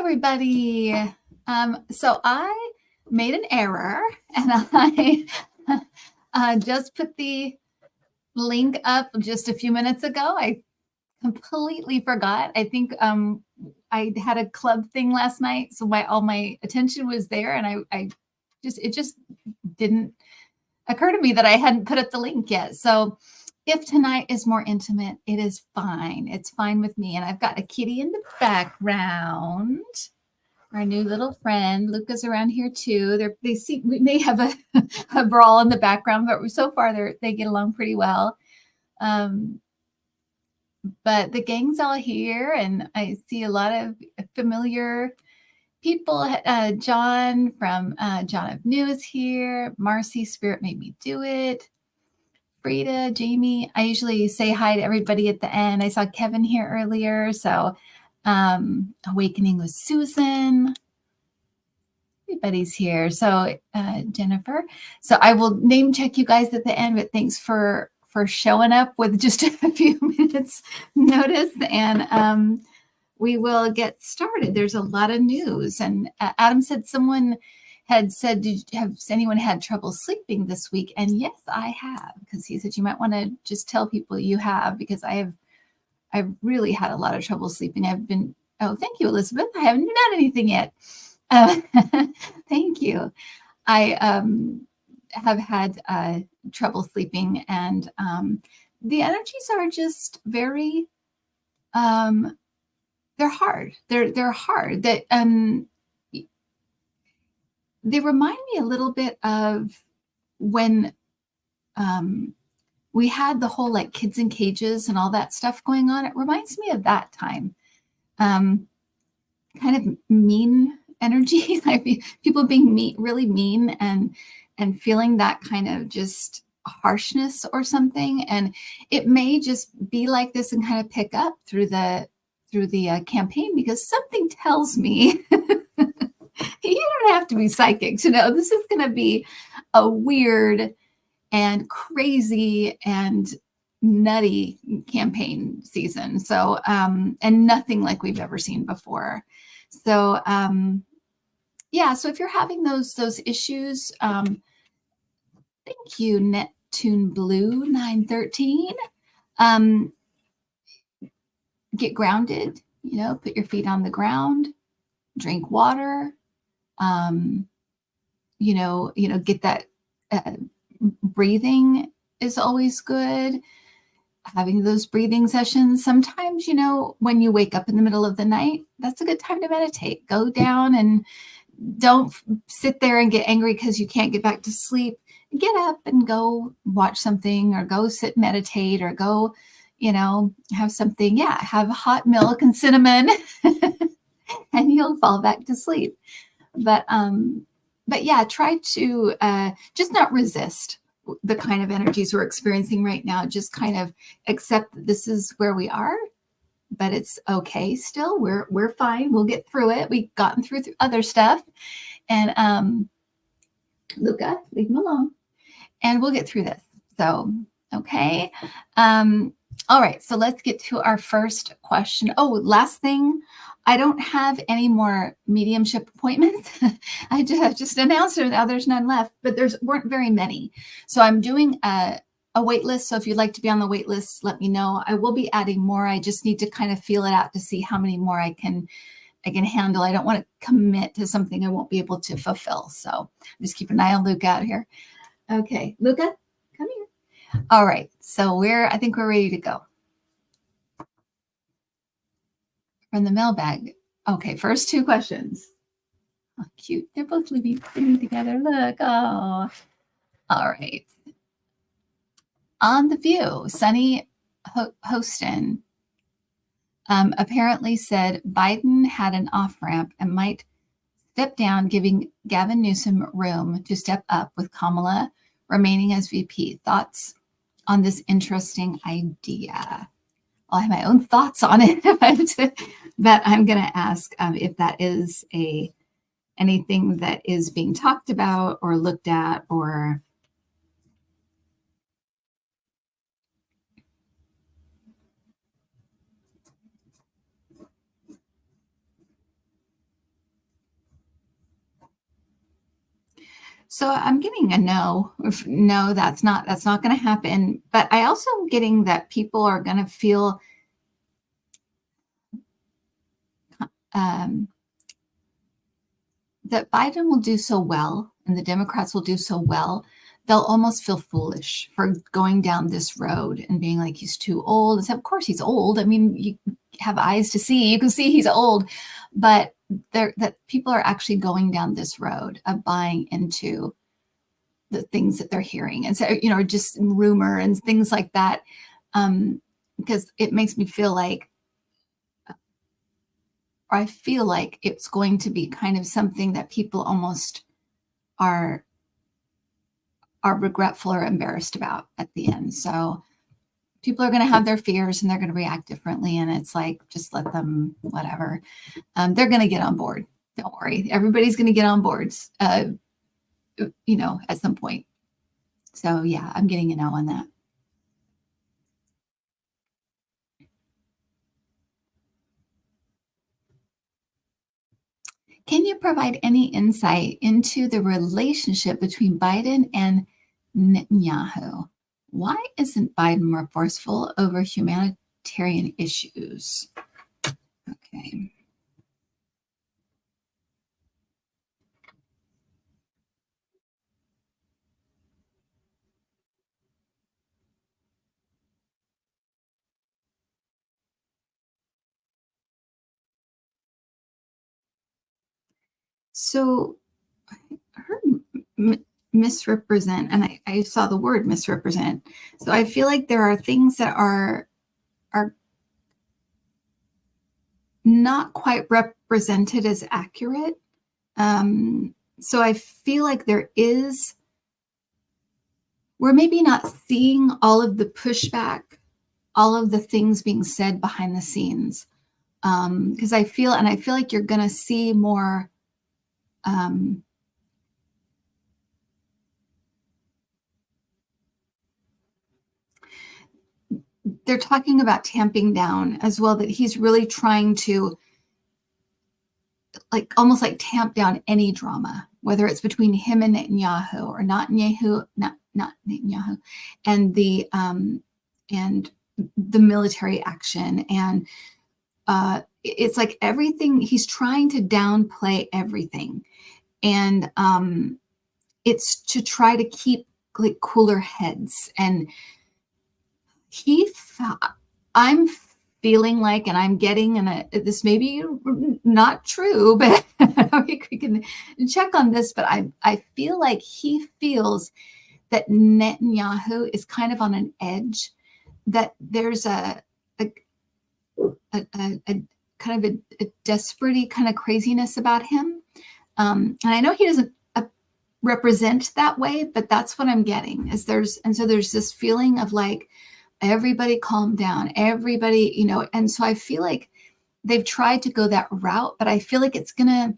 everybody. So I made an error and I just put the link up just a few minutes ago. I completely forgot. I think I had a club thing last night, so all my attention was there, and it just didn't occur to me that I hadn't put up the link yet. So if tonight is more intimate, it is fine. It's fine with me. And I've got a kitty in the background. Our new little friend. Luca's around here too. We may have a brawl in the background, but so far they get along pretty well. But the gang's all here, and I see a lot of familiar people. John from John of New is here. Marcy, Spirit Made Me Do It. Frida, Jamie. I usually say hi to everybody at the end. I saw Kevin here earlier. So Awakening with Susan. Everybody's here. So Jennifer. So I will name check you guys at the end, but thanks for showing up with just a few minutes notice. And we will get started. There's a lot of news. And Adam said someone had said, has anyone had trouble sleeping this week? And yes, I have, because he said you might want to just tell people you have, because I've really had a lot of trouble sleeping. Thank you, Elizabeth. I haven't done anything yet. Thank you. I have had trouble sleeping, and the energies are just very, they're hard. They're hard. They remind me a little bit of when we had the whole like kids in cages and all that stuff going on. It reminds me of that time. Kind of mean energy, like people being really mean and feeling that kind of just harshness or something. And it may just be like this and kind of pick up through the campaign, because something tells me you don't have to be psychic to know this is going to be a weird and crazy and nutty campaign season. So, and nothing like we've ever seen before. So, yeah. So if you're having those issues, thank you, Neptune Blue 913. Get grounded. Put your feet on the ground. Drink water. Get that breathing is always good. Having those breathing sessions. Sometimes, when you wake up in the middle of the night, that's a good time to meditate. Go down and don't sit there and get angry because you can't get back to sleep. Get up and go watch something, or go sit and meditate, or go, have something. Yeah, have hot milk and cinnamon and you'll fall back to sleep. But yeah, try to just not resist the kind of energies we're experiencing right now. Just kind of accept that this is where we are, but it's okay still. We're fine. We'll get through it. We've gotten through other stuff. And Luca, leave him alone. And we'll get through this. So, okay. All right. So let's get to our first question. Oh, last thing. I don't have any more mediumship appointments. I just announced it. Now there's none left, but weren't very many. So I'm doing a wait list. So if you'd like to be on the wait list, let me know. I will be adding more. I just need to kind of feel it out to see how many more I can handle. I don't want to commit to something I won't be able to fulfill. So just keep an eye on Luca out here. Okay, Luca, come here. All right. So I think we're ready to go. From the mailbag. Okay, first two questions. Oh, cute. They're both living together. Look. Oh. All right. On The View, Sunny Hostin apparently said Biden had an off-ramp and might step down, giving Gavin Newsom room to step up with Kamala remaining as VP. Thoughts on this interesting idea? I have my own thoughts on it, but I'm going to ask if that is anything that is being talked about or looked at, or So I'm getting a no. No, that's not going to happen. But I also am getting that people are going to feel um, that Biden will do so well and the Democrats will do so well. They'll almost feel foolish for going down this road and being like, he's too old. Of course, he's old. I mean, you have eyes to see. You can see he's old, but that people are actually going down this road of buying into the things that they're hearing. And so, just rumor and things like that. Because it makes me feel like, or I feel like it's going to be kind of something that people almost are regretful or embarrassed about at the end. So people are going to have their fears and they're going to react differently. And it's like, just let them, whatever. They're going to get on board. Don't worry. Everybody's going to get on boards, at some point. So yeah, I'm getting a no on that. Can you provide any insight into the relationship between Biden and Netanyahu? Why isn't Biden more forceful over humanitarian issues? Okay. So I heard misrepresent, and I saw the word misrepresent. So I feel like there are things that are not quite represented as accurate. So I feel like we're maybe not seeing all of the pushback, all of the things being said behind the scenes. Because I feel like you're going to see more. They're talking about tamping down as well, that he's really trying to almost like tamp down any drama, whether it's between him and Netanyahu or not Netanyahu, and the military action. And it's like everything, he's trying to downplay everything. And it's to try to keep like cooler heads. And I'm feeling like, and I'm getting, and this may be not true, but we can check on this, but I feel like he feels that Netanyahu is kind of on an edge, that there's a kind of a desperate kind of craziness about him. And I know he doesn't represent that way, but that's what I'm getting so there's this feeling of like, everybody calm down, everybody, and so I feel like they've tried to go that route, but I feel like there's going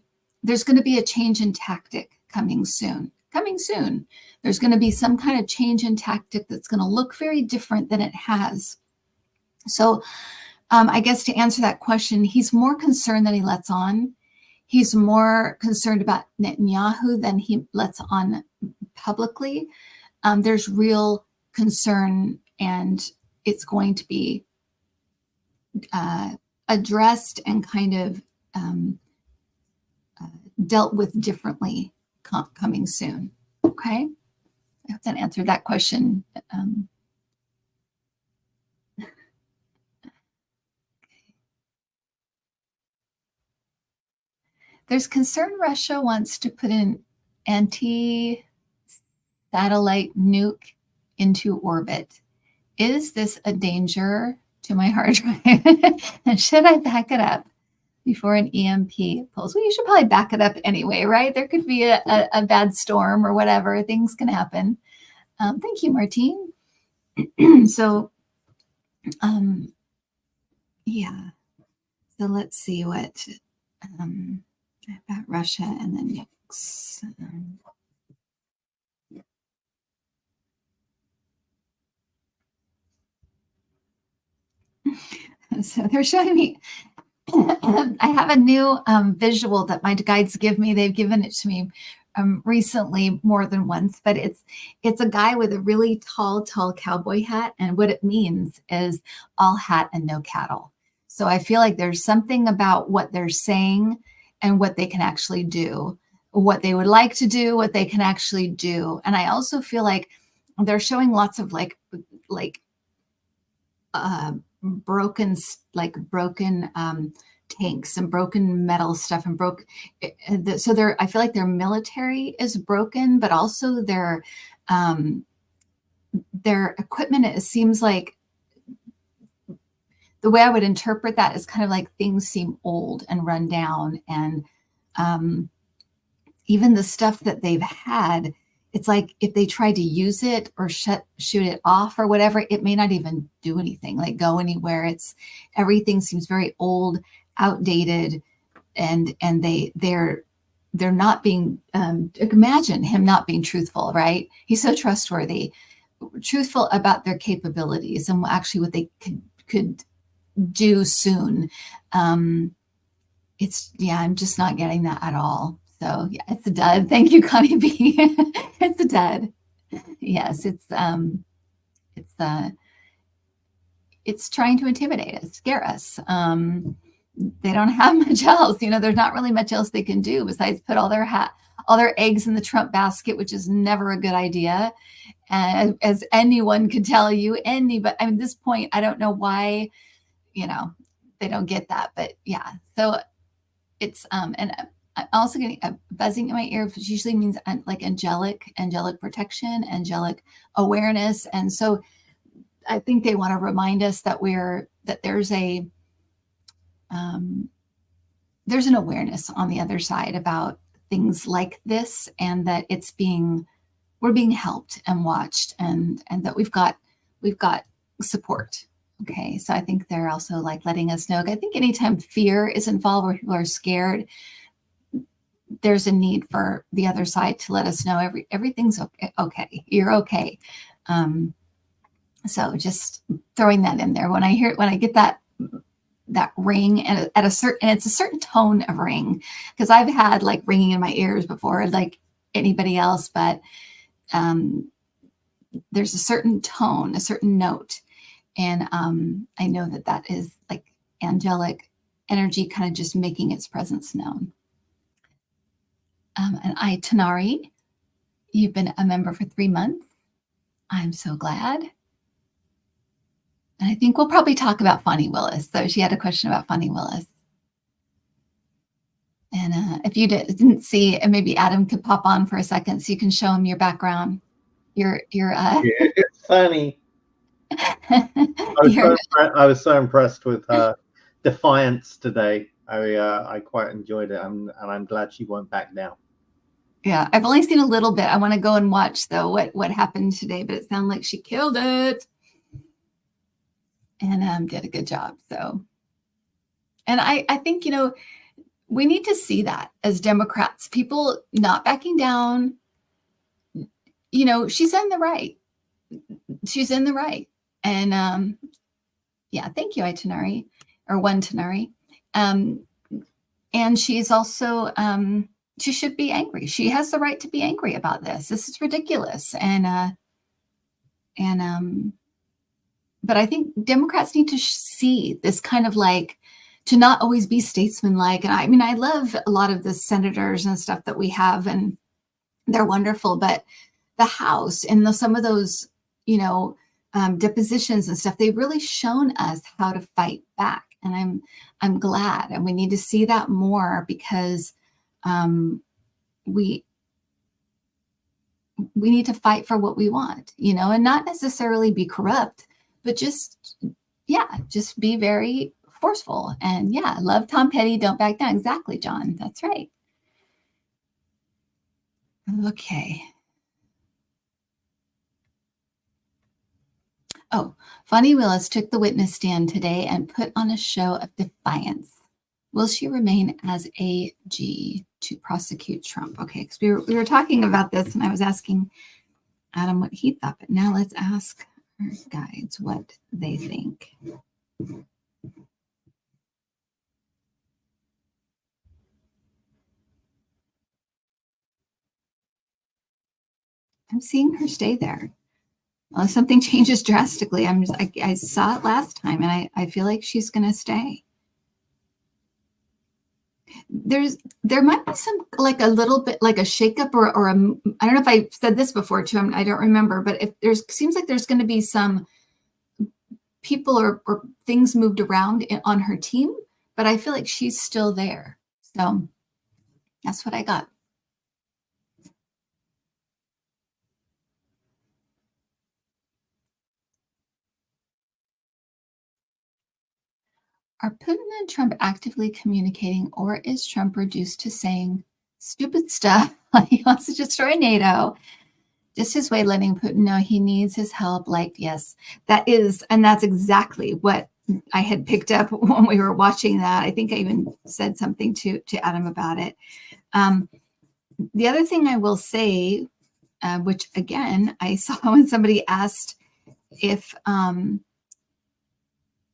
to be a change in tactic coming soon. There's going to be some kind of change in tactic that's going to look very different than it has. So I guess to answer that question, he's more concerned than he lets on. He's more concerned about Netanyahu than he lets on publicly. There's real concern, and it's going to be addressed and kind of dealt with differently coming soon. Okay, I hope that answered that question. There's concern Russia wants to put an anti-satellite nuke into orbit. Is this a danger to my hard drive? And should I back it up before an EMP pulls? Well, you should probably back it up anyway, right? There could be a bad storm or whatever. Things can happen. Thank you, Martine. So, yeah. So let's see what about Russia and the nukes. So they're showing me. I have a new visual that my guides give me. They've given it to me recently more than once, but it's a guy with a really tall cowboy hat, and what it means is all hat and no cattle. So I feel like there's something about what they're saying and what they can actually do, what they would like to do, what they can actually do. And I also feel like they're showing lots of like uh, broken tanks and broken metal stuff and so I feel like their military is broken, but also um, their equipment, it seems like the way I would interpret that is kind of like things seem old and run down, and um, even the stuff that they've had, it's like if they try to use it or shoot it off or whatever, it may not even do anything, like go anywhere. Everything seems very old, outdated, and they're not being imagine him not being truthful, right? He's so trustworthy, truthful about their capabilities and actually what they could do soon. I'm just not getting that at all. So yeah, it's a dud. Thank you, Connie B. It's a dud. Yes, it's trying to intimidate us, scare us. They don't have much else. There's not really much else they can do besides put all their eggs in the Trump basket, which is never a good idea. And as anyone could tell you, but at this point, I don't know why, they don't get that. But yeah, so it's and I'm also getting a buzzing in my ear, which usually means like angelic protection, angelic awareness. And so I think they want to remind us that there's there's an awareness on the other side about things like this, and that we're being helped and watched, and that we've got support. Okay, so I think they're also like letting us know. I think anytime fear is involved or people are scared, there's a need for the other side to let us know everything's okay. Okay, you're okay. So just throwing that in there when I get that ring, and it's a certain tone of ring, because I've had like ringing in my ears before, like anybody else, but there's a certain tone, a certain note. And I know that is like angelic energy kind of just making its presence known. And Tanari, you've been a member for 3 months. I'm so glad. And I think we'll probably talk about Fonnie Willis. So she had a question about Fonnie Willis. And if you didn't see, and maybe Adam could pop on for a second so you can show him your background. Yeah, it's funny. I was so impressed with her defiance today. I quite enjoyed it, and I'm glad she won't back down. Yeah, I've only seen a little bit. I want to go and watch though what happened today, but it sounded like she killed it and did a good job. So, and I think we need to see that as Democrats, people not backing down. She's in the right. She's in the right. And yeah, thank you, Itanari, or one Tanari. And she's also she should be angry. She has the right to be angry about this. This is ridiculous. But I think Democrats need to see this kind of like, to not always be statesmanlike. And I love a lot of the senators and stuff that we have, and they're wonderful. But the House and some of those, depositions and stuff, they've really shown us how to fight back. And I'm glad, and we need to see that more, because we need to fight for what we want, and not necessarily be corrupt, but just be very forceful. And love Tom Petty, don't back down. Exactly, John. That's right. Okay. Oh, Fonnie Willis took the witness stand today and put on a show of defiance. Will she remain as AG to prosecute Trump? Okay, because we were talking about this, and I was asking Adam what he thought, but now let's ask our guides what they think. I'm seeing her stay there. Unless something changes drastically. I saw it last time, and I feel like she's going to stay. There might be some, like a little bit like a shakeup or I don't know if I said this before too. I don't remember, but if seems like there's going to be some people or things moved around on her team, but I feel like she's still there. So that's what I got. Are Putin and Trump actively communicating, or is Trump reduced to saying stupid stuff like he wants to destroy NATO? Just his way letting Putin know he needs his help. Like, yes, that's exactly what I had picked up when we were watching that. I think I even said something to Adam about it. The other thing I will say, which again, I saw when somebody asked if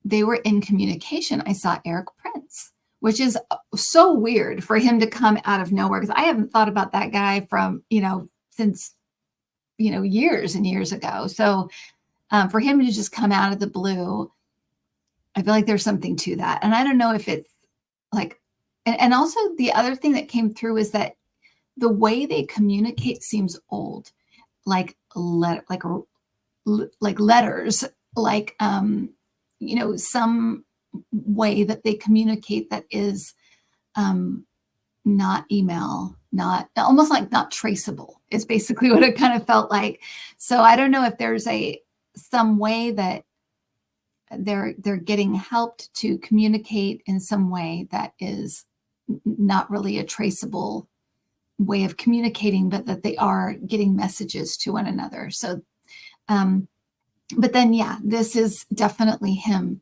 they were in communication, I saw Eric Prince, which is so weird for him to come out of nowhere, because I haven't thought about that guy from, since, years and years ago. So for him to just come out of the blue, I feel like there's something to that. And I don't know if it's like, and also the other thing that came through is that the way they communicate seems old, like letters, like, some way that they communicate that is not email, almost like not traceable is basically what it kind of felt like. So I don't know if there's some way that they're getting helped to communicate in some way that is not really a traceable way of communicating, but that they are getting messages to one another. So, but then, yeah, this is definitely him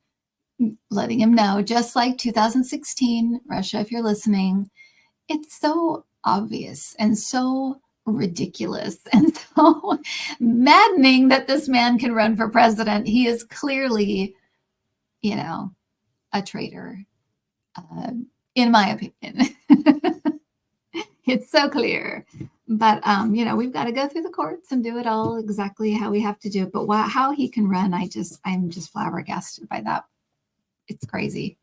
letting him know, just like 2016, Russia, if you're listening, it's so obvious and so ridiculous and so maddening that this man can run for president. He is clearly, a traitor, in my opinion. It's so clear. But, we've got to go through the courts and do it all exactly how we have to do it. But how he can run, I'm just flabbergasted by that. It's crazy.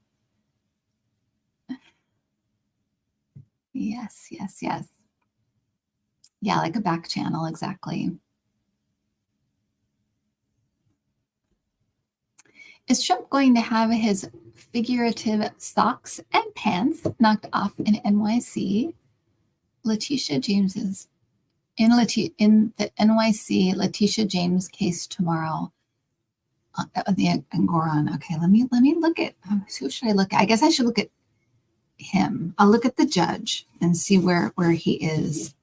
Yes. Yeah, like a back channel, exactly. Is Trump going to have his figurative socks and pants knocked off in NYC? Letitia James is in the NYC Letitia James case tomorrow. The Angoran. Okay, let me look at who should I look at? I guess I should look at him. I'll look at the judge and see where he is.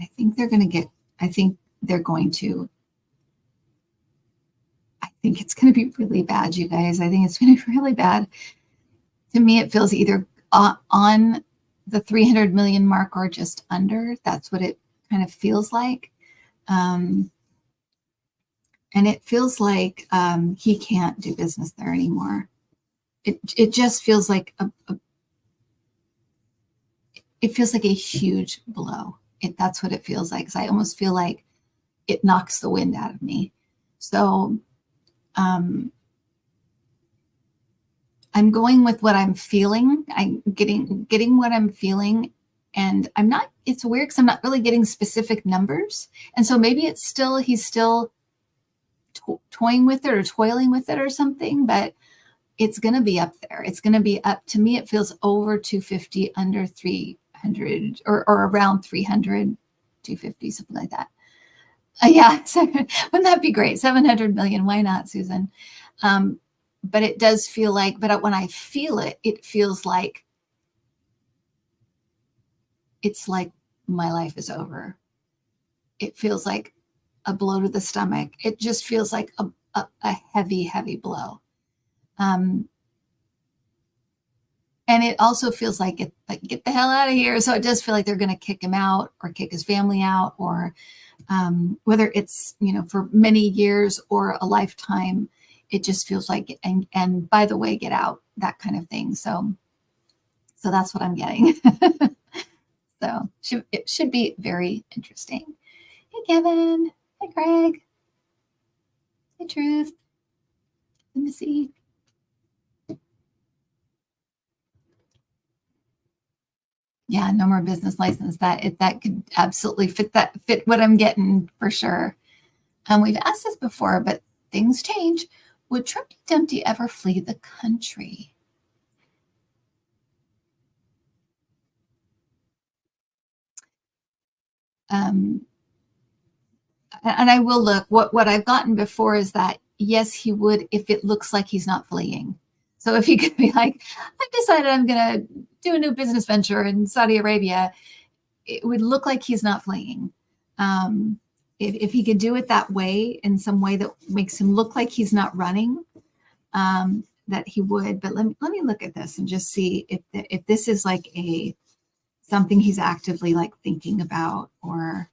I think they're going to I think it's going to be really bad, you guys. I think it's going to be really bad. To me, it feels either on the 300 million mark or just under. That's what it kind of feels like. And it feels like he can't do business there anymore. It just feels like it feels like a huge blow. That's what it feels like. Because I almost feel like it knocks the wind out of me. So I'm going with what I'm feeling. I'm getting what I'm feeling. And it's weird because I'm not really getting specific numbers. And so maybe he's still toying with it or toiling with it or something, but it's going to be up there. It's going to be up, to me, it feels over 250, under 300 or around 300, 250, something like that. Yeah. So, wouldn't that be great? 700 million. Why not, Susan? But it does feel like, but when I feel it, it feels like, it's like my life is over. It feels like a blow to the stomach. It just feels like a heavy, heavy blow. And it also feels like get the hell out of here. So it does feel like they're going to kick him out or kick his family out, or whether it's, for many years or a lifetime, it just feels like, and by the way, get out, that kind of thing. So that's what I'm getting. So it should be very interesting. Hey, Kevin. Hey, Greg. Hey, Truth. Let me see. Yeah, no more business license. That could absolutely fit what I'm getting for sure. We've asked this before, but things change. Would Trumpy Dumpty ever flee the country? And I will look. What I've gotten before is that yes, he would if it looks like he's not fleeing. So if he could be like, I've decided I'm going to do a new business venture in Saudi Arabia, it would look like he's not fleeing. If he could do it that way, in some way that makes him look like he's not running, that he would. But let me look at this and just see if this is like something he's actively like thinking about. Or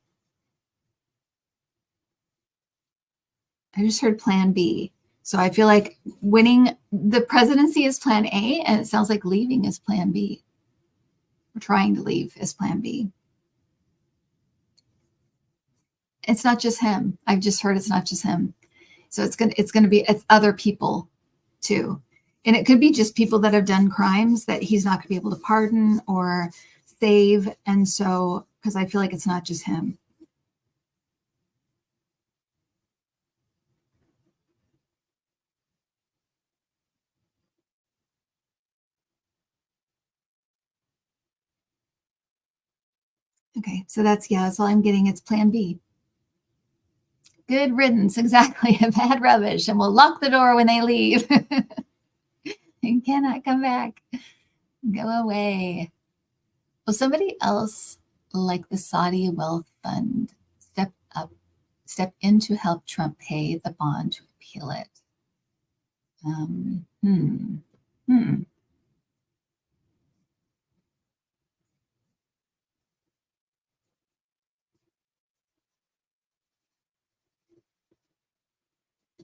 I just heard plan B. So I feel like winning the presidency is plan A, and it sounds like leaving is plan B. Or trying to leave is plan B. It's not just him. I've just heard it's not just him. So it's gonna be it's other people too. And it could be just people that have done crimes that he's not gonna be able to pardon or save. And so, because I feel like it's not just him. Okay, so that's all I'm getting. It's plan B. Good riddance, exactly. Bad rubbish, and we'll lock the door when they leave. You cannot come back. Go away. Will somebody else, like the Saudi wealth fund, step in to help Trump pay the bond to appeal it?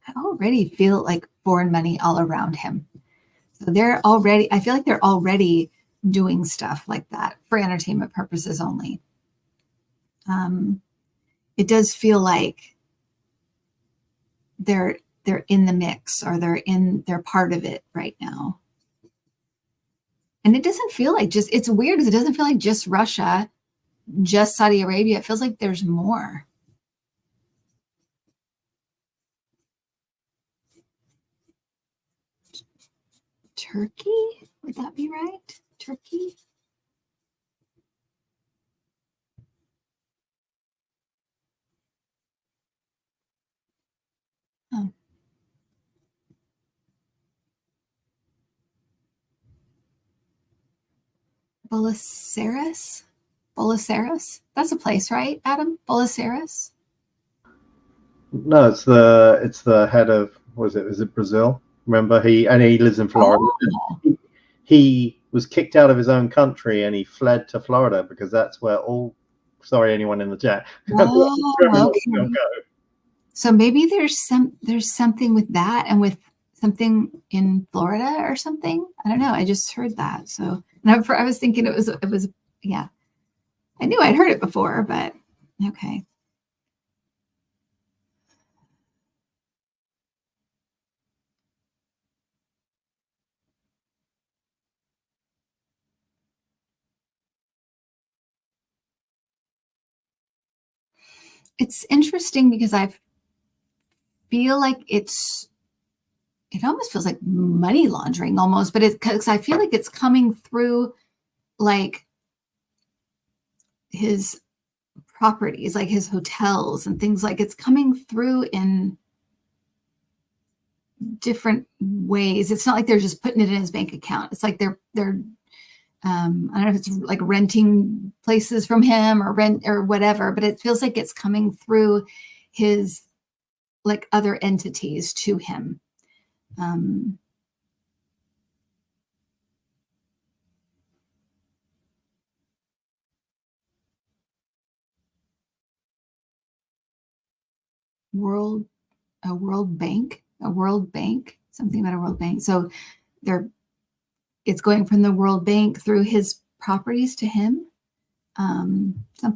I already feel like foreign money all around him. So I feel like they're already doing stuff like that for entertainment purposes only. It does feel like they're in the mix, or they're part of it right now. And it doesn't feel like it's weird because it doesn't feel like just Russia, just Saudi Arabia. It feels like there's more. Turkey? Would that be right? Turkey? Oh. Buenos Aires? That's a place, right, Adam? Buenos Aires? No, it's the head of, was it? Is it Brazil? Remember, he lives in Florida. Oh. He was kicked out of his own country and he fled to Florida because that's where sorry, anyone in the chat. Oh, okay. So maybe there's something with that, and with something in Florida or something. I don't know. I just heard that. So I was thinking it was yeah. I knew I'd heard it before, but okay. It's interesting because I feel like it almost feels like money laundering almost, but it's because I feel like it's coming through like his properties, like his hotels and things, like it's coming through in different ways. It's not like they're just putting it in his bank account. It's like they're I don't know if it's like renting places from him or rent or whatever, but it feels like it's coming through his like other entities to him. World Bank. a World Bank, something about a World Bank. So it's going from the World Bank through his properties to him,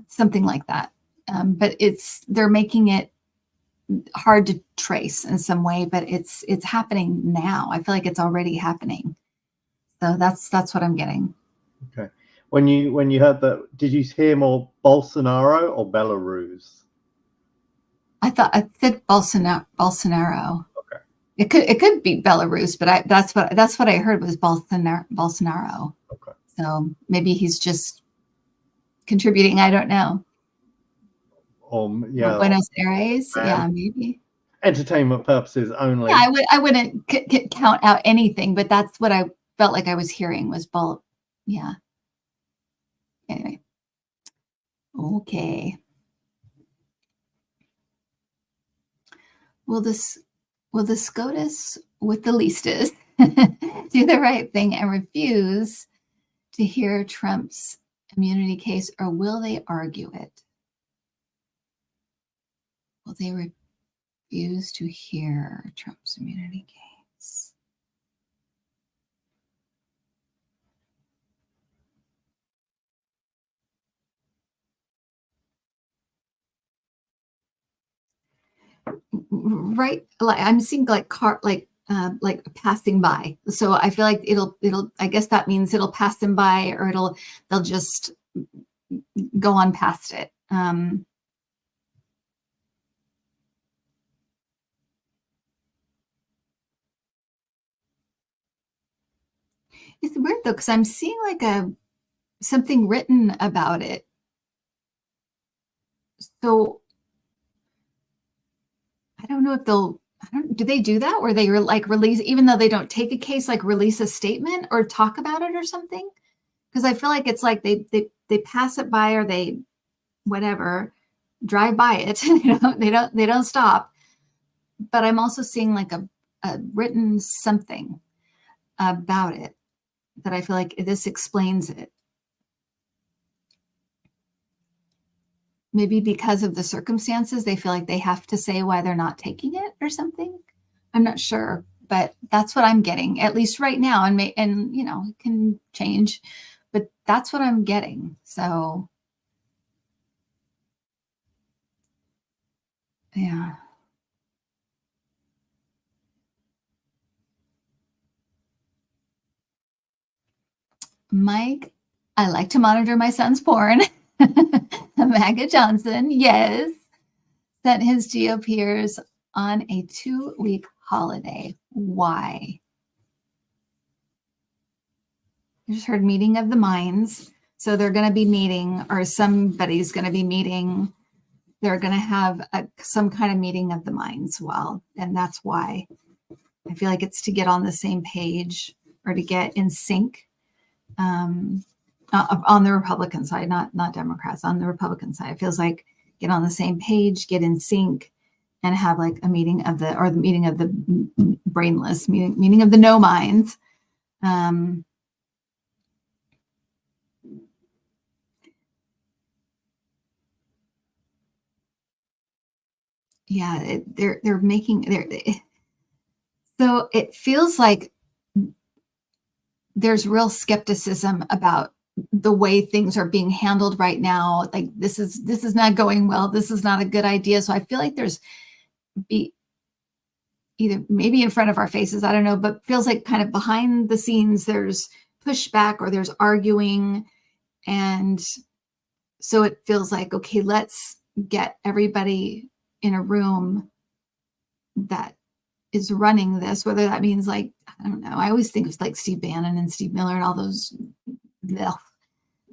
something like that. But they're making it hard to trace in some way, but it's happening now. I feel like it's already happening. So that's what I'm getting. Okay. When you heard that, did you hear more Bolsonaro or Belarus? I said Bolsonaro. Okay. It could be Belarus, but that's what I heard was Bolsonaro. Okay. So maybe he's just contributing. I don't know. Yeah. Buenos Aires. Yeah, maybe. Entertainment purposes only. Yeah, I wouldn't count out anything, but that's what I felt like I was hearing was Yeah. Anyway. Okay. Will the SCOTUS with the leastest do the right thing and refuse to hear Trump's immunity case, or will they argue it? Will they refuse to hear Trump's immunity case? Right, like I'm seeing like passing by. So I feel like it'll. I guess that means it'll pass them by, or they'll just go on past it. It's weird though, because I'm seeing like something written about it. So I don't know if do they do that where they like release, even though they don't take a case, like release a statement or talk about it or something? Because I feel like it's like they pass it by, or they whatever, drive by it. They don't stop. But I'm also seeing like a written something about it that I feel like this explains it. Maybe because of the circumstances, they feel like they have to say why they're not taking it or something. I'm not sure, but that's what I'm getting, at least right now. And it can change, but that's what I'm getting. So, yeah. Mike, I like to monitor my son's porn. MAGA Johnson, yes, sent his GOPers on a 2-week holiday. Why? I just heard meeting of the minds. So they're going to be meeting, or somebody's going to be meeting. They're going to have some kind of meeting of the minds. Well, and that's why I feel like it's to get on the same page, or to get in sync. On the Republican side, not Democrats, on the Republican side. It feels like get on the same page, get in sync, and have like a meeting of the meeting of the brainless, meeting of the no minds. Yeah, they're making so it feels like there's real skepticism about the way things are being handled right now. Like this is not going well. This is not a good idea. So I feel like there's either maybe in front of our faces, I don't know, but feels like kind of behind the scenes, there's pushback or there's arguing. And so it feels like, okay, let's get everybody in a room that is running this, whether that means like, I don't know. I always think of like Steve Bannon and Steve Miller and all those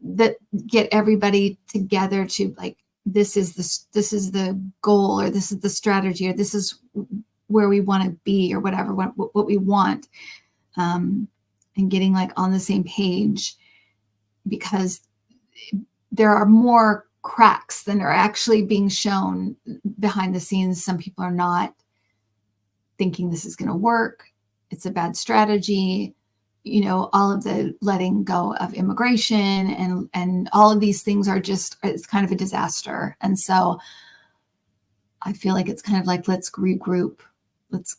that get everybody together to like, this is the goal, or this is the strategy, or this is where we want to be, or whatever, what we want, and getting like on the same page, because there are more cracks than are actually being shown behind the scenes. Some people are not thinking this is going to work. It's a bad strategy. All of the letting go of immigration and all of these things are just, it's kind of a disaster. And so I feel like it's kind of like, let's regroup let's,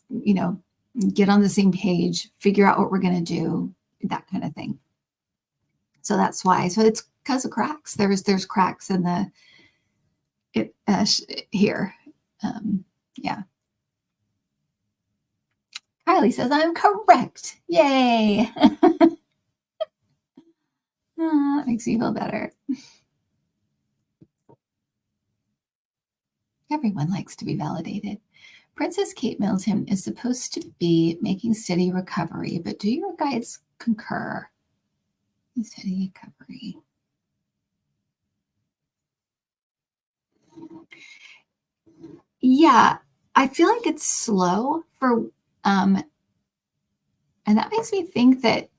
get on the same page, figure out what we're going to do, that kind of thing. So that's why. So it's because of cracks. There's cracks in here. Yeah. Kylie says I'm correct. Yay. That makes me feel better. Everyone likes to be validated. Princess Kate Middleton is supposed to be making steady recovery, but do your guides concur? Steady recovery. Yeah, I feel like it's slow for, and that makes me think that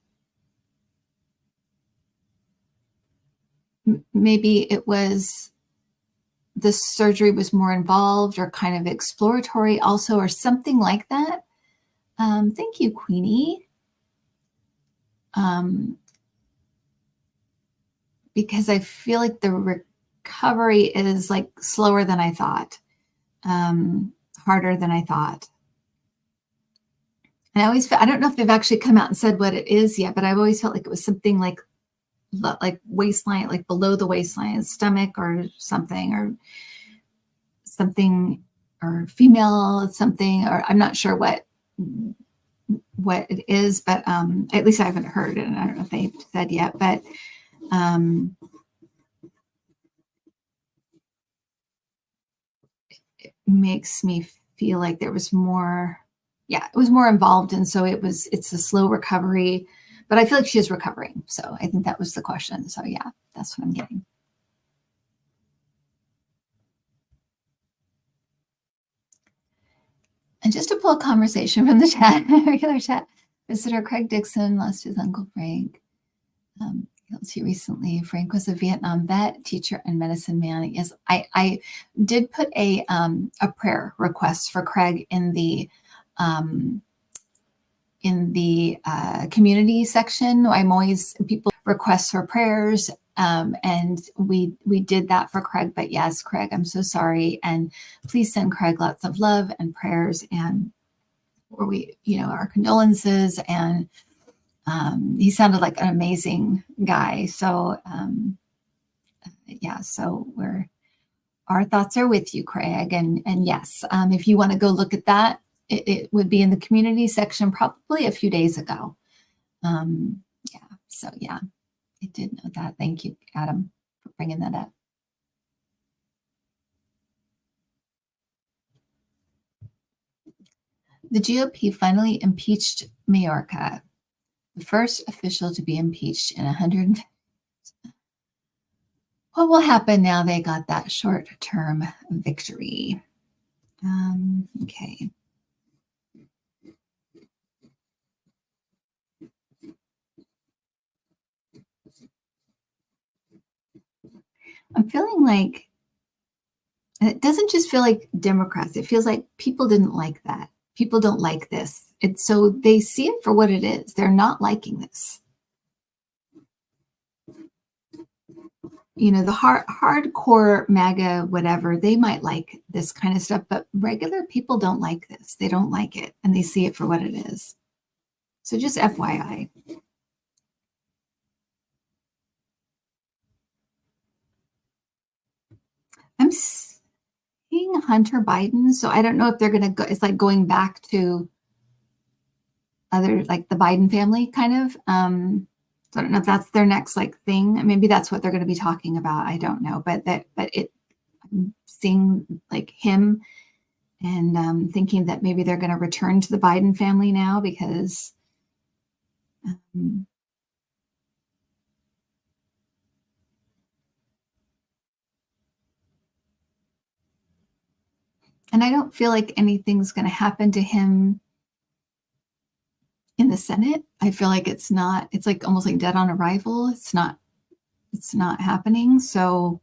maybe it was the surgery was more involved or kind of exploratory also, or something like that. Thank you, Queenie. Because I feel like the recovery is like slower than I thought, harder than I thought. And I don't know if they've actually come out and said what it is yet, but I've always felt like it was something like waistline, like below the waistline, stomach or something, or female something, or I'm not sure what it is, but at least I haven't heard it, and I don't know if they've said yet, but it makes me feel like there was more, it was more involved, and so it's a slow recovery, but I feel like she is recovering. So I think that was the question. So yeah, that's what I'm getting. And just to pull a conversation from the chat, regular chat, visitor Craig Dixon lost his Uncle Frank. He recently. Frank was a Vietnam vet, teacher, and medicine man. Yes, I did put a prayer request for Craig in the community section. I'm always, people request for prayers, and we did that for Craig. But yes, Craig, I'm so sorry, and please send Craig lots of love and prayers, and our condolences. And he sounded like an amazing guy. So so our thoughts are with you, Craig. And yes, if you want to go look at that, it would be in the community section probably a few days ago. So yeah, I did know that. Thank you, Adam, for bringing that up. The GOP finally impeached Mayorkas, the first official to be impeached in 100. What will happen now they got that short-term victory? Okay. I'm feeling like, and it doesn't just feel like Democrats, it feels like people didn't like that. People don't like this. So they see it for what it is. They're not liking this. The hardcore MAGA, whatever, they might like this kind of stuff, but regular people don't like this. They don't like it, and they see it for what it is. So just FYI. I'm seeing Hunter Biden, so I don't know if they're going to go, it's like going back to other, like the Biden family kind of. So I don't know if that's their next thing. Maybe that's what they're going to be talking about. I don't know, but I'm seeing him and thinking that maybe they're going to return to the Biden family now because and I don't feel like anything's going to happen to him in the Senate. I feel like it's like almost like dead on arrival. It's not happening. So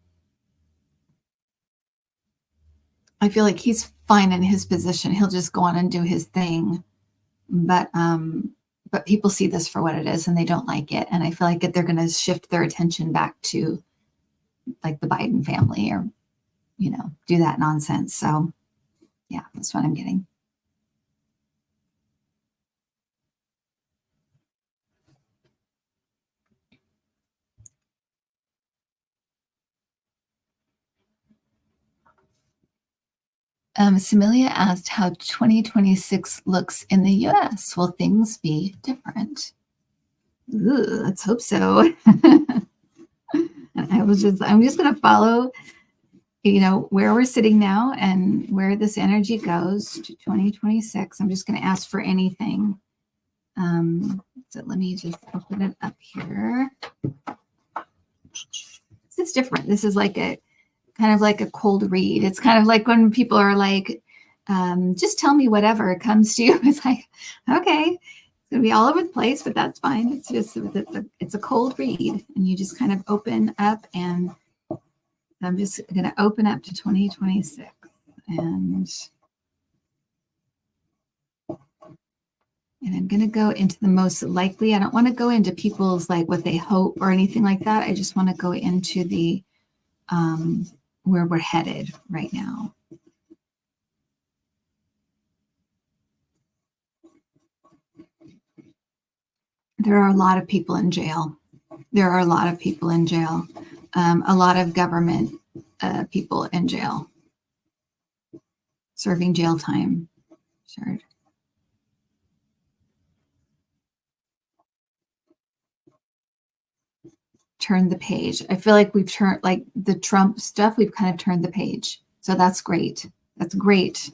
I feel like he's fine in his position. He'll just go on and do his thing. But people see this for what it is and they don't like it. And I feel like they're going to shift their attention back to the Biden family or, do that nonsense. So yeah, that's what I'm getting. Samilia asked how 2026 looks in the US. Will things be different? Ooh, let's hope so. I'm just going to follow, where we're sitting now and where this energy goes to 2026. I'm just going to ask for anything. So let me just open it up here. This is different. This is like kind of like a cold read. It's kind of like when people are like, just tell me whatever comes to you. It's like, okay, it's going to be all over the place, but that's fine. It's just, it's a cold read, and you just kind of open up, and I'm just going to open up to 2026, and I'm going to go into the most likely. I don't want to go into people's like what they hope or anything like that. I just want to go into the where we're headed right now. There are a lot of people in jail. There are a lot of people in jail. A lot of government people in jail, serving jail time. Sure. Turn the page. I feel like we've turned, like the Trump stuff, we've kind of turned the page. So that's great. That's great.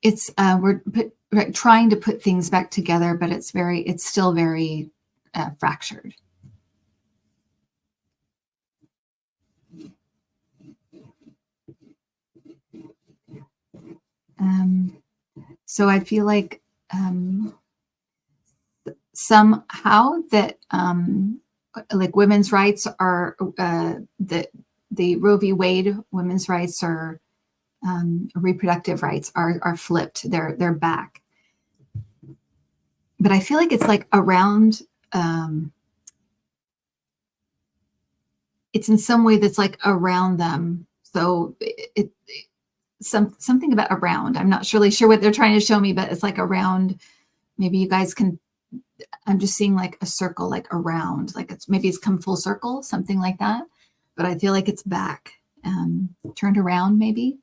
It's we're trying to put things back together, but it's still very fractured. So I feel like somehow that like women's rights are the Roe v. Wade women's rights are reproductive rights are flipped. They're back. But I feel like it's like around. It's in some way that's like around them. So something about around. I'm not really sure what they're trying to show me, but it's like around. Maybe you guys can. I'm just seeing like a circle, like around, like it's come full circle, something like that. But I feel like it's back, turned around, maybe.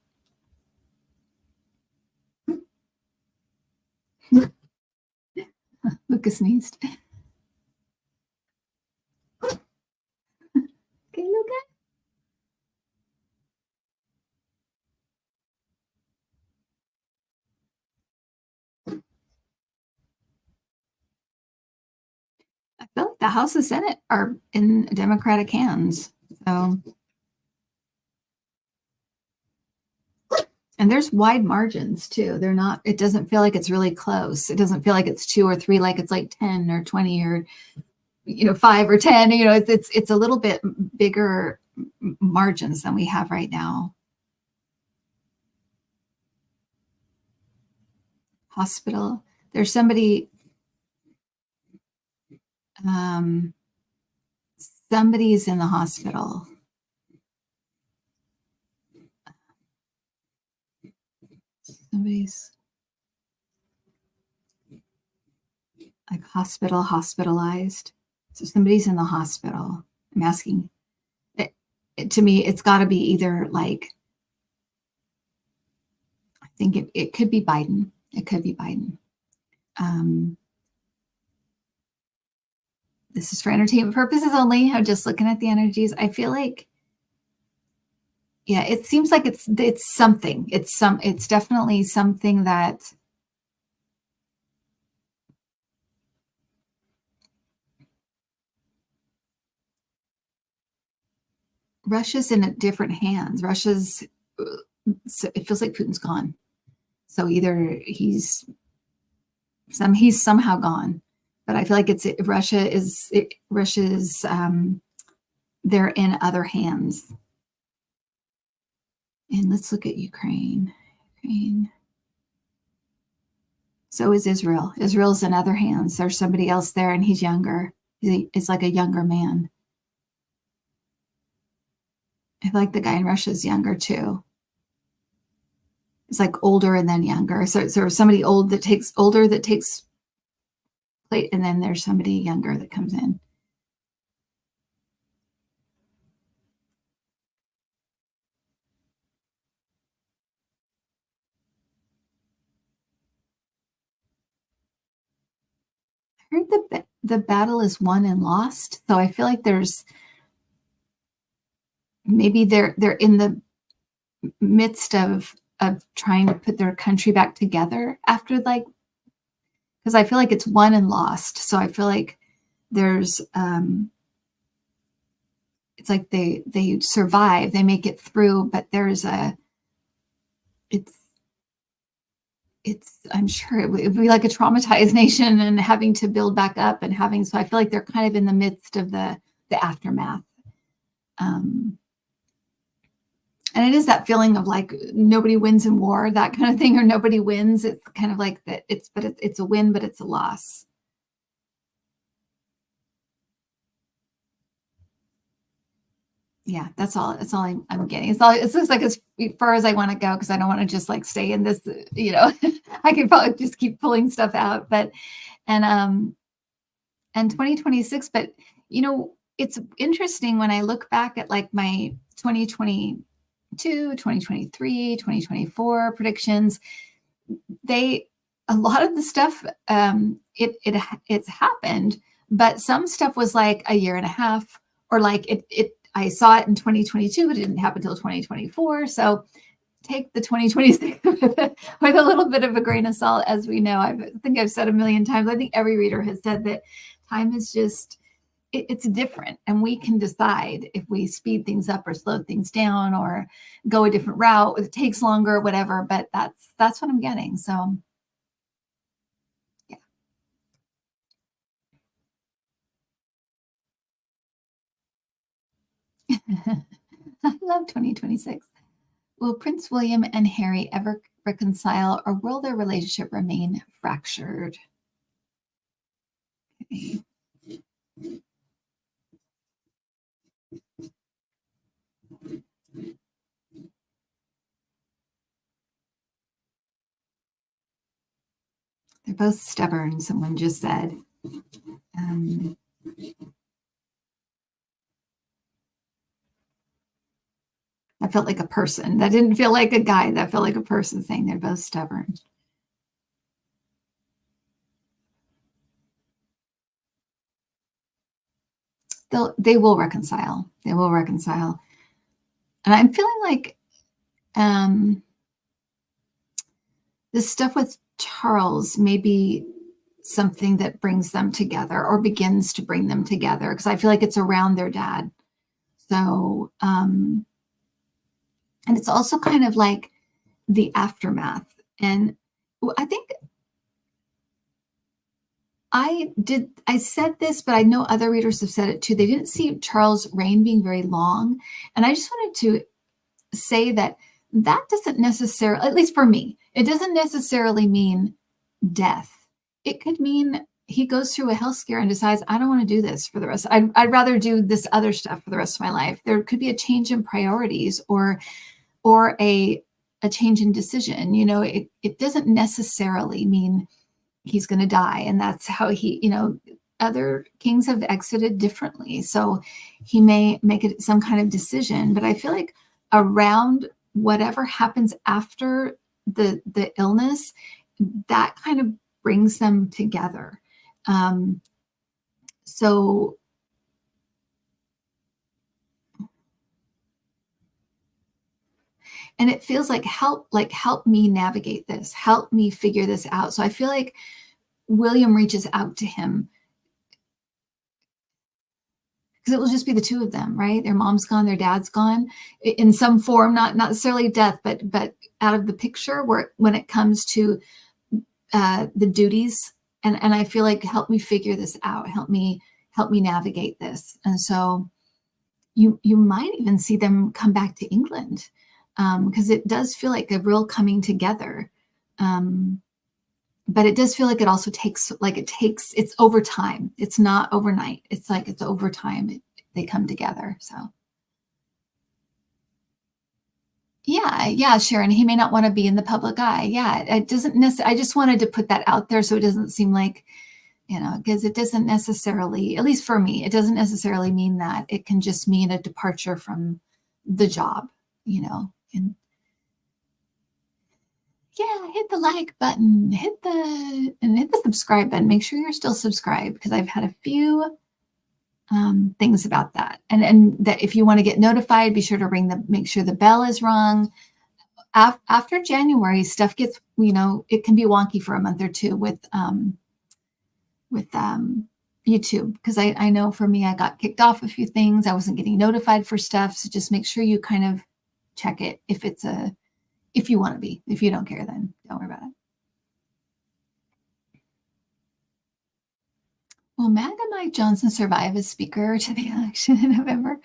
Lucas sneezed. Okay, Lucas. I feel like the House and Senate are in Democratic hands. So, and there's wide margins too. They're not. It doesn't feel like it's really close. It doesn't feel like it's 2 or 3, like it's like 10 or 20 or 5 or 10. It's a little bit bigger margins than we have right now. Hospital. There's somebody. Somebody's in the hospital. Somebody's like hospitalized. So somebody's in the hospital. I'm asking. To me, it's got to be either like, I think it could be Biden. It could be Biden. This is for entertainment purposes only. I'm just looking at the energies. I feel like, yeah, it seems like it's something. It's definitely something that Russia's in different hands. It feels like Putin's gone. So either he's somehow gone, but I feel like Russia's they're in other hands. And let's look at Ukraine. So is Israel. Israel's in other hands. There's somebody else there, and he's younger. It's like a younger man. I feel like the guy in Russia is younger too. It's like older and then younger. So somebody older that takes place, and then there's somebody younger that comes in. heard the battle is won and lost. So I feel like maybe they're in the midst of trying to put their country back together after, like, because I feel like it's won and lost. So I feel like there's it's like they survive, they make it through, but it's I'm sure it would be like a traumatized nation and having to build back up and so I feel like they're kind of in the midst of the aftermath. And it is that feeling of like nobody wins in war, that kind of thing, or nobody wins. It's kind of like that. It's a win, but it's a loss. Yeah, that's all. That's all I'm getting. It looks like as far as I want to go, because I don't want to just like stay in this. I could probably just keep pulling stuff out, but and 2026. But it's interesting when I look back at like my 2022, 2023, 2024 predictions. A lot of the stuff, it's happened, but some stuff was like a year and a half, or like I saw it in 2022, but it didn't happen until 2024. So take the 2026 with a little bit of a grain of salt. As we know, I think I've said a million times, I think every reader has said that time is just, it's different, and we can decide if we speed things up or slow things down or go a different route. It takes longer, whatever, but that's what I'm getting. So yeah. I love 2026. Will Prince William and Harry ever reconcile, or will their relationship remain fractured? Okay. They're both stubborn, someone just said. That felt like a person. That didn't feel like a guy. That felt like a person saying they're both stubborn. They will reconcile. They will reconcile. And I'm feeling like this stuff with Charles may be something that brings them together or begins to bring them together, because I feel like it's around their dad. So, and it's also kind of like the aftermath. And I think I said this, but I know other readers have said it too. They didn't see Charles' reign being very long. And I just wanted to say that doesn't necessarily, at least for me, it doesn't necessarily mean death. It could mean he goes through a health scare and decides, I don't want to do this for the rest. I'd rather do this other stuff for the rest of my life. There could be a change in priorities or a change in decision. It doesn't necessarily mean he's going to die. And that's how other kings have exited differently. So he may make it some kind of decision, but I feel like around whatever happens after the illness, that kind of brings them together. So and it feels like help me navigate this, help me figure this out. So I feel like William reaches out to him, because it will just be the two of them, right? Their mom's gone, their dad's gone in some form, not necessarily death, but out of the picture when it comes to the duties. And I feel like, help me figure this out, help me navigate this. And so you might even see them come back to England, because it does feel like a real coming together. But it does feel like it also takes, it's over time. It's not overnight. It's like it's over time. They come together. So yeah, Sharon, he may not want to be in the public eye. Yeah, it doesn't necessarily, I just wanted to put that out there so it doesn't seem like, because it doesn't necessarily, at least for me, it doesn't necessarily mean that. It can just mean a departure from the job, and Yeah, hit the like button, hit the subscribe button. Make sure you're still subscribed, because I've had a few things about that. And that if you want to get notified, be sure to make sure the bell is rung. After January, stuff gets, it can be wonky for a month or two with YouTube, because I know for me, I got kicked off a few things. I wasn't getting notified for stuff. So just make sure you kind of check it if you want to be. If you don't care, then don't worry about it. Will MAGA Mike Johnson survive as Speaker to the election in November,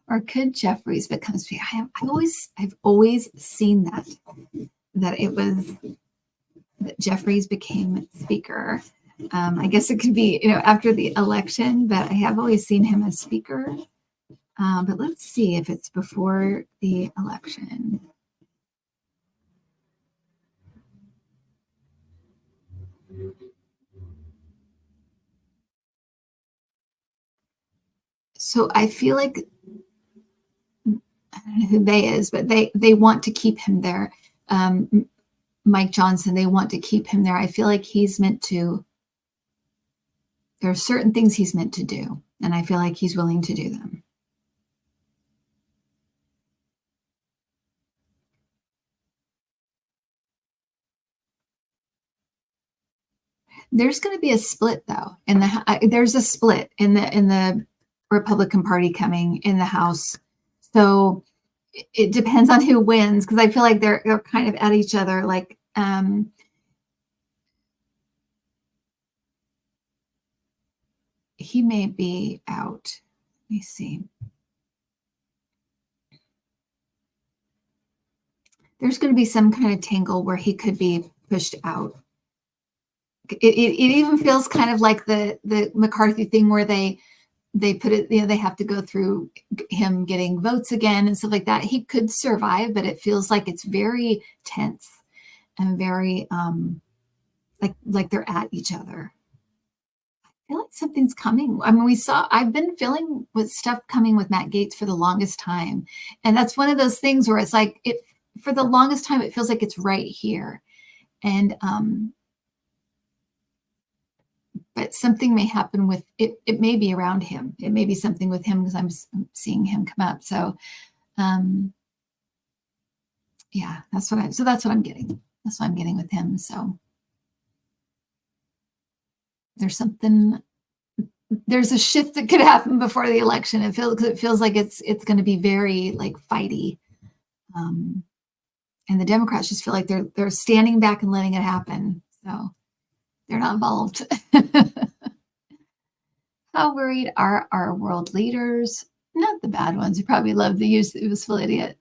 or could Jeffries become Speaker? I've always seen that that Jeffries became Speaker. I guess it could be, after the election, but I have always seen him as Speaker. But let's see if it's before the election. So I feel like, I don't know who they is, but they want to keep him there. Mike Johnson, they want to keep him there. I feel like there are certain things he's meant to do, and I feel like he's willing to do them. There's going to be a split, though. There's a split in the Republican Party coming in the House. So it depends on who wins, because I feel like they're kind of at each other. Like, he may be out. Let me see. There's going to be some kind of tangle where he could be pushed out. It even feels kind of like the McCarthy thing, where they put it, they have to go through him getting votes again and stuff like that. He could survive, but it feels like it's very tense and very like they're at each other. I feel like something's coming. I mean, I've been feeling with stuff coming with Matt Gaetz for the longest time. And that's one of those things where it's like, for the longest time, it feels like it's right here. And, but something may happen with it. It may be around him. It may be something with him, because I'm seeing him come up. So, yeah, that's what I'm getting. That's what I'm getting with him. So there's a shift that could happen before the election. It feels like it's going to be very like fighty. And the Democrats just feel like they're standing back and letting it happen. So they're not involved. How worried are our world leaders? Not the bad ones, who probably love the useful idiot,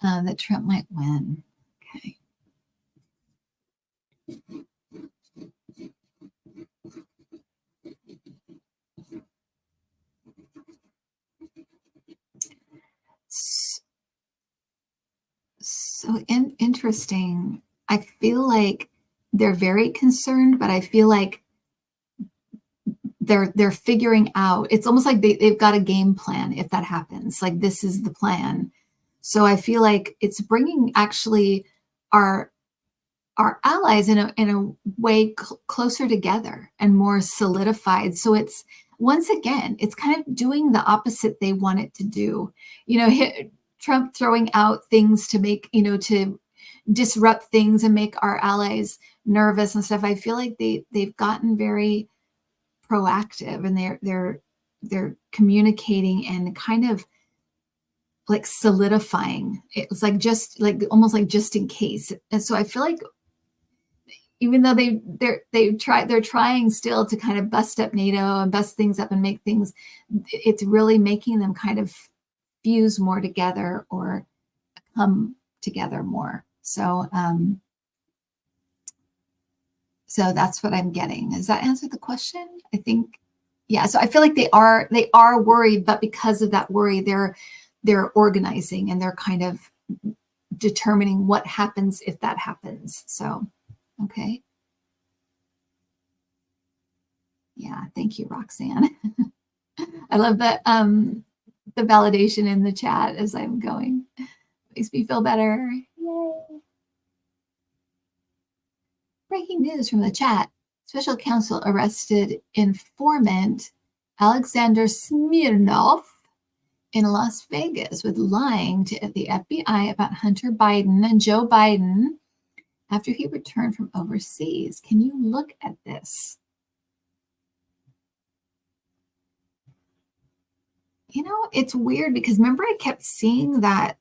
that Trump might win. Okay. So interesting. I feel like they're very concerned, but I feel like they're figuring out. It's almost like they've got a game plan if that happens. Like, this is the plan. So I feel like it's bringing actually our allies in a way closer together and more solidified. So it's, once again, it's kind of doing the opposite they want it to do. Trump throwing out things to make, to disrupt things and make our allies nervous and stuff. I feel like they've gotten very proactive, and they're communicating and kind of like solidifying. It's like almost like just in case. And so I feel like, even though they're trying still to kind of bust up NATO and bust things up and make things, it's really making them kind of fuse more together or come together more. So that's what I'm getting. Does that answer the question? I think, yeah. So I feel like they are worried, but because of that worry, they're organizing, and they're kind of determining what happens if that happens. So, okay. Yeah. Thank you, Roxanne. I love that. The validation in the chat as I'm going makes me feel better. Yay. breaking news from the chat. Special counsel arrested informant Alexander Smirnov in Las Vegas with lying to the FBI about Hunter Biden and Joe Biden after he returned from overseas. Can you look at this? You know, it's weird because remember I kept seeing that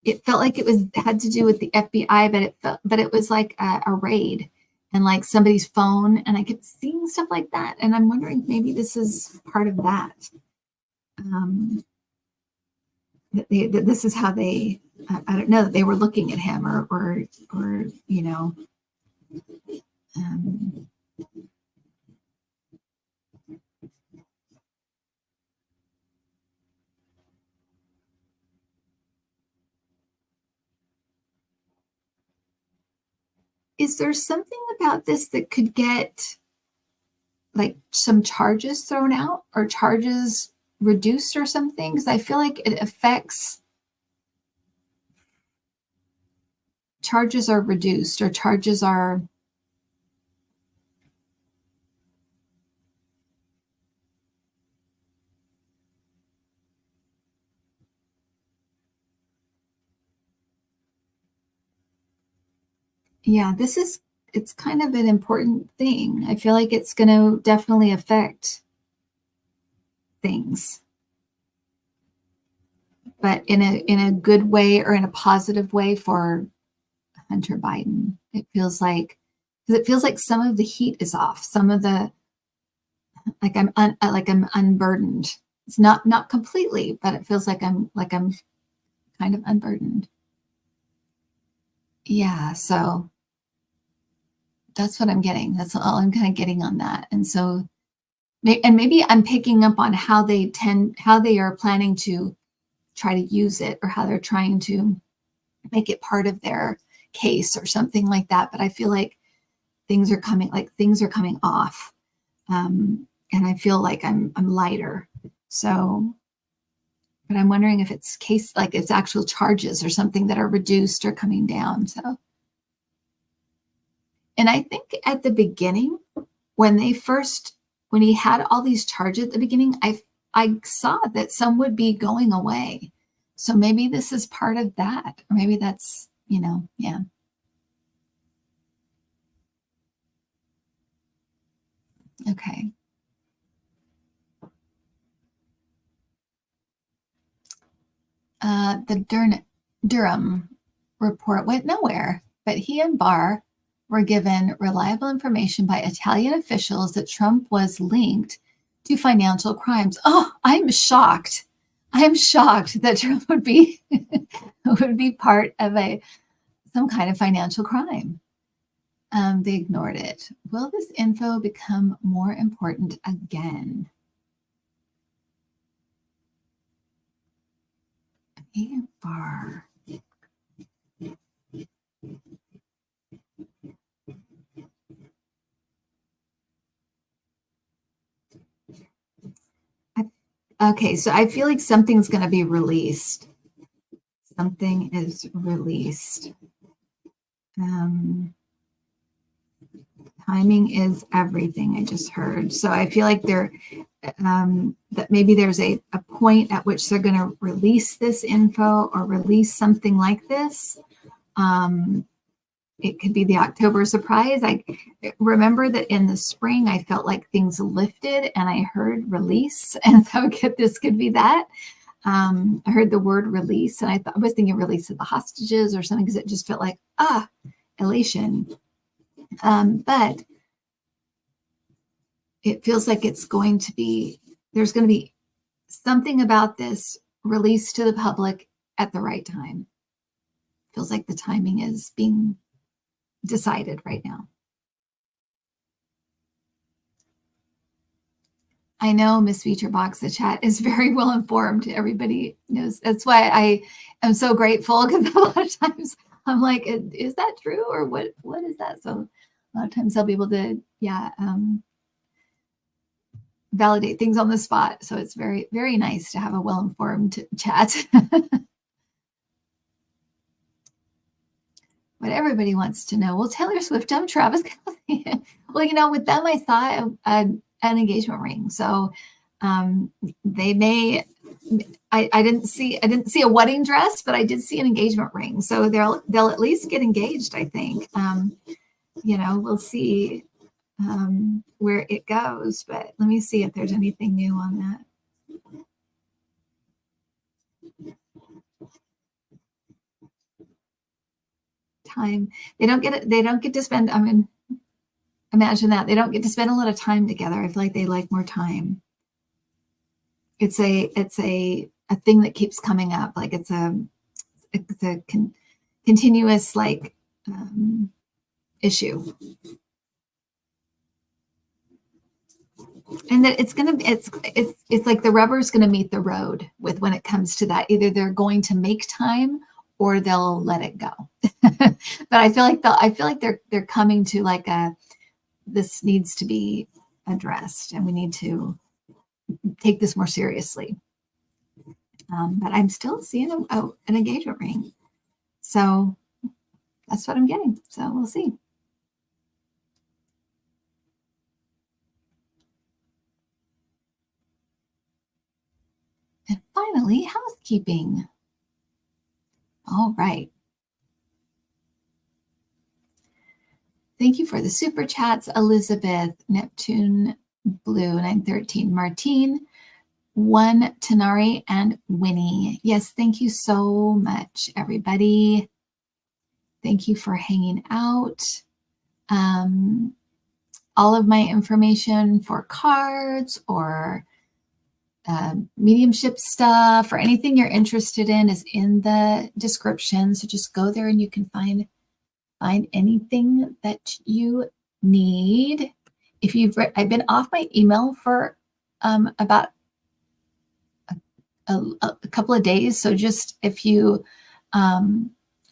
it felt like it had to do with the FBI, but it was like a raid and like somebody's phone, and I kept seeing stuff like that, and I'm wondering if maybe this is part of that. That this is how they, I don't know, that they were looking at him or you know. Is there something about this that could get like some charges thrown out or charges reduced or something? Because I feel like it affects, charges are reduced or charges are, yeah, it's kind of an important thing. I feel like it's going to definitely affect things, but in a good way or in a positive way for Hunter Biden. It feels like, because it feels like some of the heat is off. Some of the, like I'm unburdened. It's not completely, but it feels like I'm kind of unburdened. Yeah, so that's what I'm getting. That's all I'm kind of getting on that. And so, and maybe I'm picking up on how they are planning to try to use it, or how they're trying to make it part of their case or something like that. But I feel like things are coming off. And I feel like I'm lighter. So, but I'm wondering if it's like it's actual charges or something that are reduced or coming down. So, and I think at the beginning, when he had all these charges at the beginning, I saw that some would be going away. So maybe this is part of that, or maybe that's, yeah. Okay. The Durham report went nowhere, but he and Barr were given reliable information by Italian officials that Trump was linked to financial crimes. Oh, I'm shocked. I'm shocked that Trump would be part of some kind of financial crime. They ignored it. Will this info become more important again? And Barr. Okay, so I feel like something's going to be released. Something is released. Timing is everything, I just heard. So I feel like that maybe there's a point at which they're going to release this info or release something like this. It could be the October surprise. I remember that in the spring, I felt like things lifted and I heard release. And so this could be that. I heard the word release and I was thinking release of the hostages or something, because it just felt like, elation. But it feels like there's going to be something about this released to the public at the right time. Feels like the timing is being decided right now. I know Miss Featurebox, the chat is very well informed. Everybody knows. That's why I am so grateful, because a lot of times I'm like, is that true, or what is that? So a lot of times I'll be able to, validate things on the spot. So it's very, very nice to have a well-informed chat. what everybody wants to know. Well, Taylor Swift, I'm Travis Kelce. Well, with them, I saw an engagement ring. So they may, I didn't see a wedding dress, but I did see an engagement ring. So they'll at least get engaged, I think. We'll see where it goes, but let me see if there's anything new on that. Time. They don't get to spend, imagine that. They don't get to spend a lot of time together. I feel like they like more time. It's a thing that keeps coming up. Like it's a continuous issue. And that it's like the rubber's going to meet the road with when it comes to that. Either they're going to make time or they'll let it go. But I feel like they're coming to this needs to be addressed and we need to take this more seriously. But I'm still seeing an engagement ring. So that's what I'm getting. So we'll see. And finally, housekeeping. All right. Thank you for the super chats, Elizabeth, Neptune, Blue, 913, Martine, 1, Tanari, and Winnie. Yes, thank you so much, everybody. Thank you for hanging out. All of my information for cards or mediumship stuff or anything you're interested in is in the description. So just go there and you can find anything that you need. I've been off my email for about a couple of days. So just if you are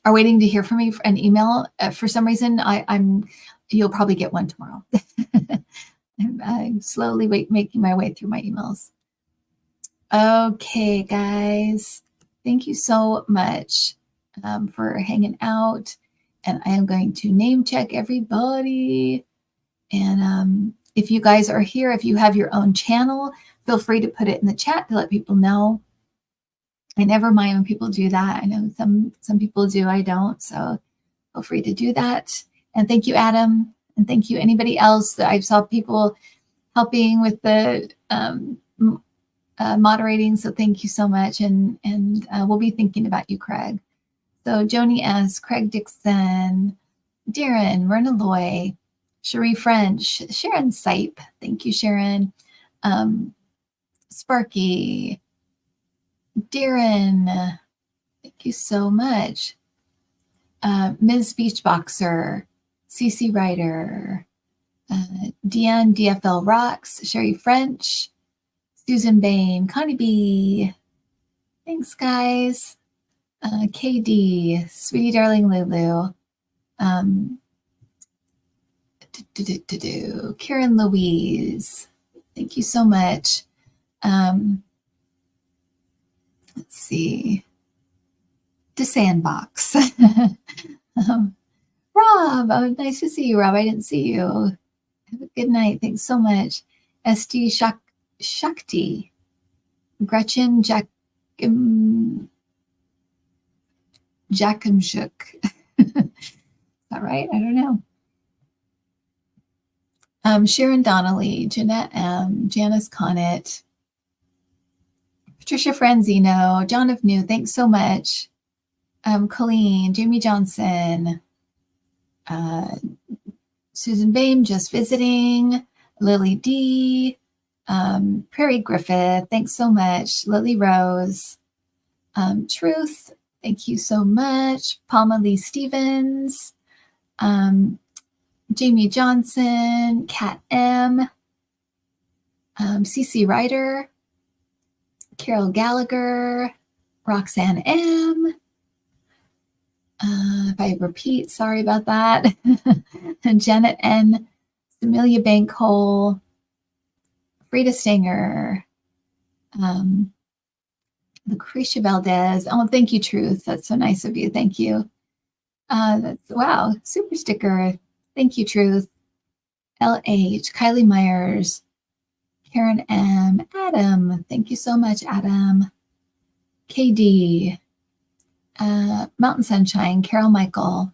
waiting to hear from me for an email, for some reason, you'll probably get one tomorrow. I'm slowly making my way through my emails. Okay, guys, thank you so much for hanging out. And I am going to name check everybody. And if you guys are here, if you have your own channel, feel free to put it in the chat to let people know. I never mind when people do that. I know some people do, I don't. So feel free to do that. And thank you, Adam. And thank you, anybody else that I saw people helping with the moderating. So thank you so much. And we'll be thinking about you, Craig. So Joni S., Craig Dixon, Darren, Myrna Loy, Cherie French, Sharon Sipe. Thank you, Sharon. Sparky, Darren, thank you so much. Ms. Beachboxer, CC Ryder, Deanne DFL Rocks, Sherry French, Susan Bain, Connie B. Thanks, guys. KD, Sweetie Darling Lulu, Karen Louise. Thank you so much. Let's see. The Sandbox. Rob, oh, nice to see you, Rob. I didn't see you. Have a good night. Thanks so much. SD Shakti, Gretchen Jackamshuk. Is that right? I don't know. Sharon Donnelly, Jeanette M, Janice Connett, Patricia Franzino, John of New, thanks so much. Colleen, Jamie Johnson, Susan Bain, just visiting, Lily D, Prairie Griffith, thanks so much. Lily Rose, Truth, thank you so much. Palma Lee Stevens, Jamie Johnson, Kat M, CC Ryder, Carol Gallagher, Roxanne M. If I repeat, sorry about that. Janet N, Amelia Bankhole, Frida Stanger, Lucretia Valdez. Oh, thank you, Truth. That's so nice of you. Thank you. That's wow, super sticker. Thank you, Truth. LH, Kylie Myers, Karen M, Adam. Thank you so much, Adam. KD, Mountain Sunshine, Carol Michael.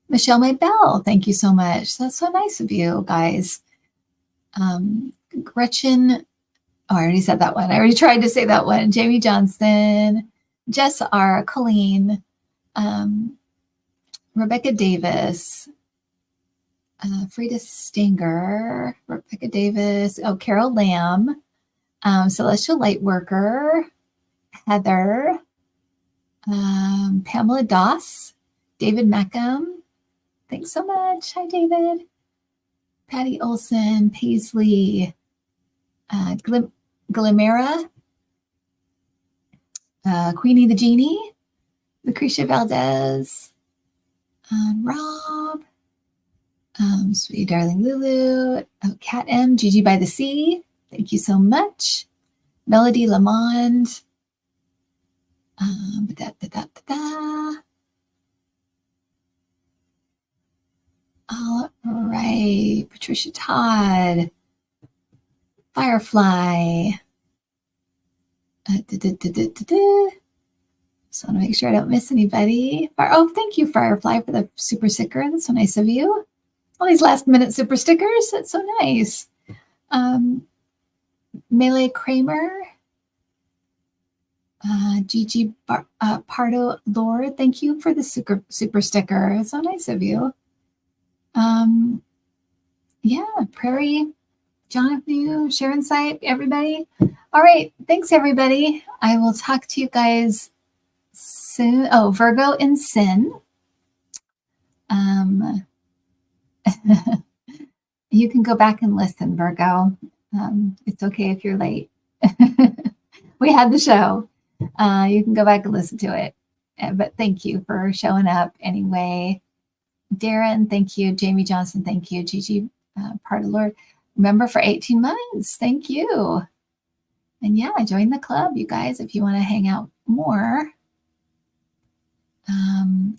Michelle Maybell, thank you so much. That's so nice of you guys. Gretchen, oh, I already said that one. I already tried to say that one. Jamie Johnson, Jess R, Colleen, Rebecca Davis, Frida Stanger, Rebecca Davis, oh, Carol Lamb, Celestial Lightworker, Heather, Pamela Doss, David Mackham. Thanks so much. Hi, David. Patty Olson, Paisley, Glimera, Queenie the Genie, Lucretia Valdez, Rob, Sweet Darling Lulu, Kat M, Gigi by the Sea. Thank you so much. Melody Lamond. All right, Patricia Todd, Firefly. Just want to make sure I don't miss anybody. Oh, thank you, Firefly, for the super sticker. That's so nice of you. All these last minute super stickers. That's so nice. Melee Kramer. Gigi Pardo Lord. Thank you for the super sticker. It's so nice of you. Yeah, Prairie, Jonathan, Sharon Sipe, everybody. All right. Thanks, everybody. I will talk to you guys soon. Oh, Virgo in Sin. You can go back and listen, Virgo. It's okay if you're late. We had the show. You can go back and listen to it. But thank you for showing up anyway. Darren, thank you. Jamie Johnson, thank you. Gigi, part of the Lord. Remember for 18 months. Thank you. And yeah, join the club, you guys, if you want to hang out more.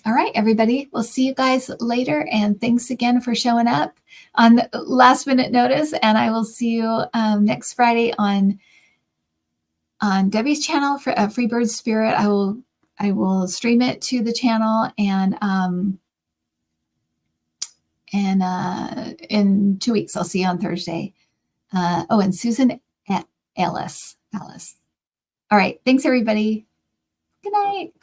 All right, everybody. We'll see you guys later. And thanks again for showing up on last minute notice. And I will see you next Friday on Debbie's channel for Freebird Spirit. I will stream it to the channel, and in 2 weeks I'll see you on Thursday. And Susan at Alice. All right. Thanks, everybody. Good night.